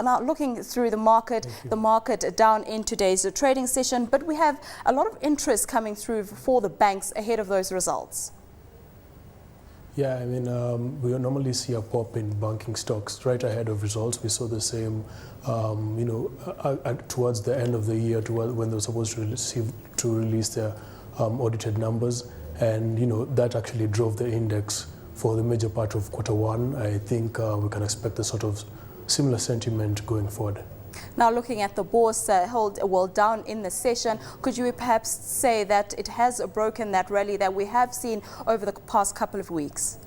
Now, looking through the market down in today's trading session, but we have a lot of interest coming through for the banks ahead of those results. Yeah, I mean, we normally see a pop in banking stocks right ahead of results. We saw the same, towards the end of the year, when they were supposed to release their audited numbers, and that actually drove the index for the major part of Q1. I think we can expect a sort of similar sentiment going forward. Now, looking at the bourse down in the session, could you perhaps say that it has broken that rally that we have seen over the past couple of weeks?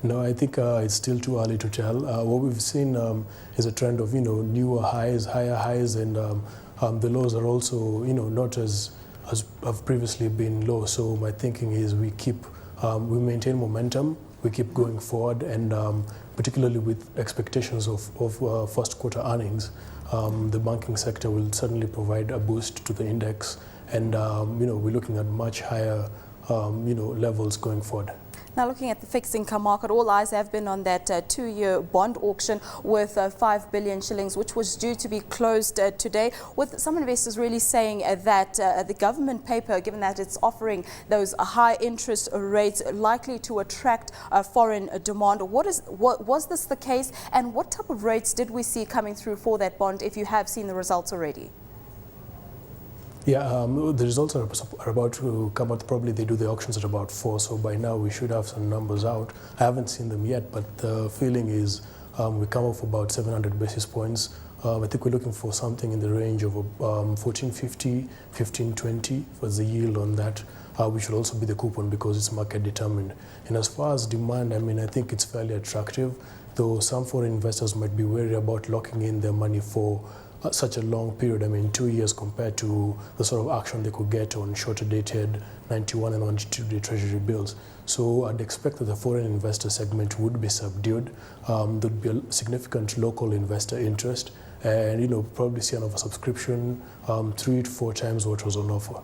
No, I think it's still too early to tell. What we've seen is a trend of newer highs, higher highs, and the lows are also not as have previously been low. So my thinking is we maintain momentum, we keep going forward, and particularly with expectations of first quarter earnings, the banking sector will certainly provide a boost to the index, and we're looking at much higher levels going forward. Now, looking at the fixed income market, all eyes have been on that 2-year bond auction worth 5 billion shillings, which was due to be closed today, with some investors really saying that the government paper, given that it's offering those high interest rates, likely to attract foreign demand. Was this the case, and what type of rates did we see coming through for that bond, if you have seen the results already? Yeah, the results are about to come out. Probably they do the auctions at about 4, so by now we should have some numbers out. I haven't seen them yet, but the feeling is we come off about 700 basis points. I think we're looking for something in the range of 1450, 1520 was the yield on that. We should also be the coupon because it's market determined. And as far as demand, I mean, I think it's fairly attractive, though some foreign investors might be wary about locking in their money for such a long period. I mean, 2 years compared to the sort of action they could get on shorter dated 91 and 102-day treasury bills. So I'd expect that the foreign investor segment would be subdued. There'd be a significant local investor interest, and probably see an oversubscription 3 to 4 times what was on offer.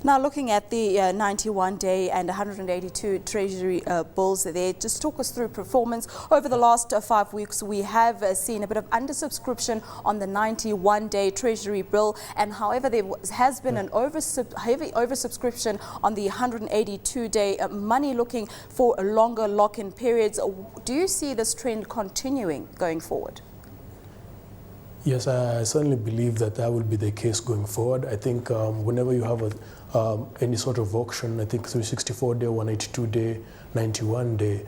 Now, looking at the 91-day and 182 treasury bills there, just talk us through performance. Over the last 5 weeks, we have seen a bit of undersubscription on the 91-day treasury bill, and however, there has been an heavy oversubscription on the 182-day money, looking for longer lock-in periods. Do you see this trend continuing going forward? Yes, I certainly believe that will be the case going forward. I think whenever you have any sort of auction, I think 364-day, 182-day, 91-day,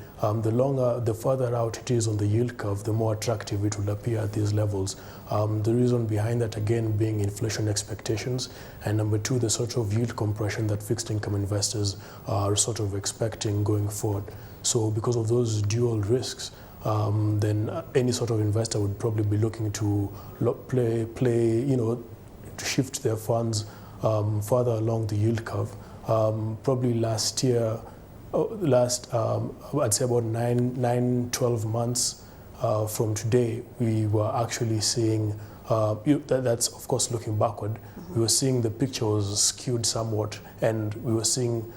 the further out it is on the yield curve, the more attractive it will appear at these levels. The reason behind that, again, being inflation expectations, and number 2, the sort of yield compression that fixed income investors are sort of expecting going forward. So because of those dual risks, then any sort of investor would probably be looking to to shift their funds further along the yield curve. Probably last year, I'd say about 9-12 months from today, we were actually seeing, that's of course looking backward, we were seeing the picture was skewed somewhat, and we were seeing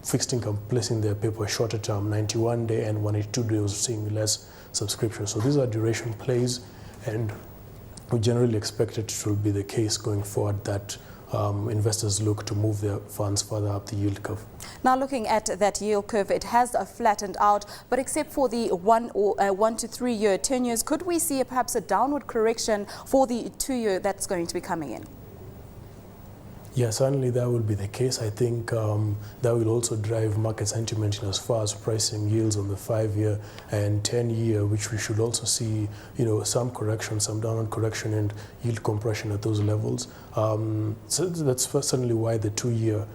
fixed income placing their paper shorter term, 91-day and 182-day was seeing less subscription. So these are duration plays, and we generally expect it will be the case going forward that investors look to move their funds further up the yield curve. Now, looking at that yield curve, it has flattened out, but except for the 1 to 3 year tenures, could we see perhaps a downward correction for the 2-year that's going to be coming in? Yeah, certainly that will be the case. I think that will also drive market sentiment in as far as pricing yields on the 5-year and 10-year, which we should also see, some correction, some downward correction and yield compression at those levels. So that's certainly why the 2-year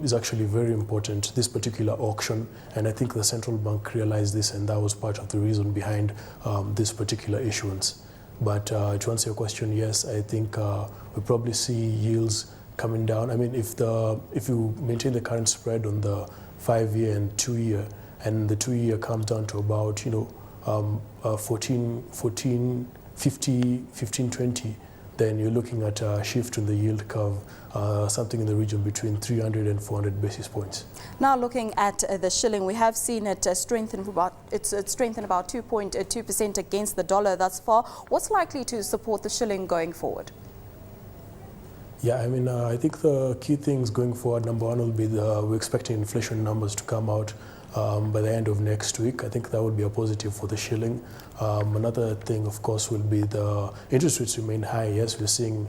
is actually very important, this particular auction, and I think the central bank realized this, and that was part of the reason behind this particular issuance. But to answer your question, yes, I think we probably see yields coming down. I mean, if you maintain the current spread on the 5-year and 2-year, and the 2-year comes down to about 14, 50, 15, 20, then you're looking at a shift in the yield curve, something in the region between 300 and 400 basis points. Now looking at the shilling, we have seen it strengthen about 2.2% against the dollar thus far. What's likely to support the shilling going forward? Yeah, I mean, I think the key things going forward, number one will be we're expecting inflation numbers to come out by the end of next week. I think that would be a positive for the shilling. Another thing, of course, will be the interest rates remain high. Yes, we're seeing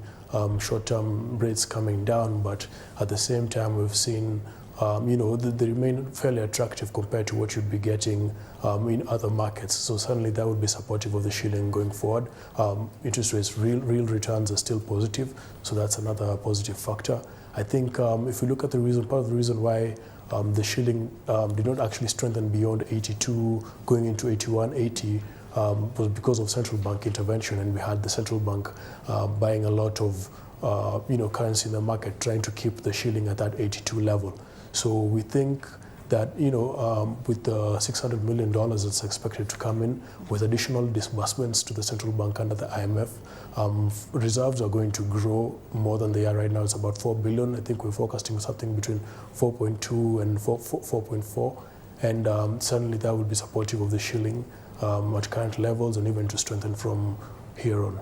short-term rates coming down, but at the same time, we've seen they remain fairly attractive compared to what you'd be getting in other markets. So certainly that would be supportive of the shilling going forward. Interest rates, real returns are still positive, so that's another positive factor. I think if we look at the reason, part of the reason why the shilling did not actually strengthen beyond 82, going into 81.80, was because of central bank intervention, and we had the central bank buying a lot of currency in the market, trying to keep the shilling at that 82 level. So we think that with the $600 million that's expected to come in, with additional disbursements to the central bank under the IMF, reserves are going to grow more than they are right now. It's about $4 billion. I think we're forecasting something between 4.2 and 4.4, and certainly that would be supportive of the shilling at current levels, and even to strengthen from here on.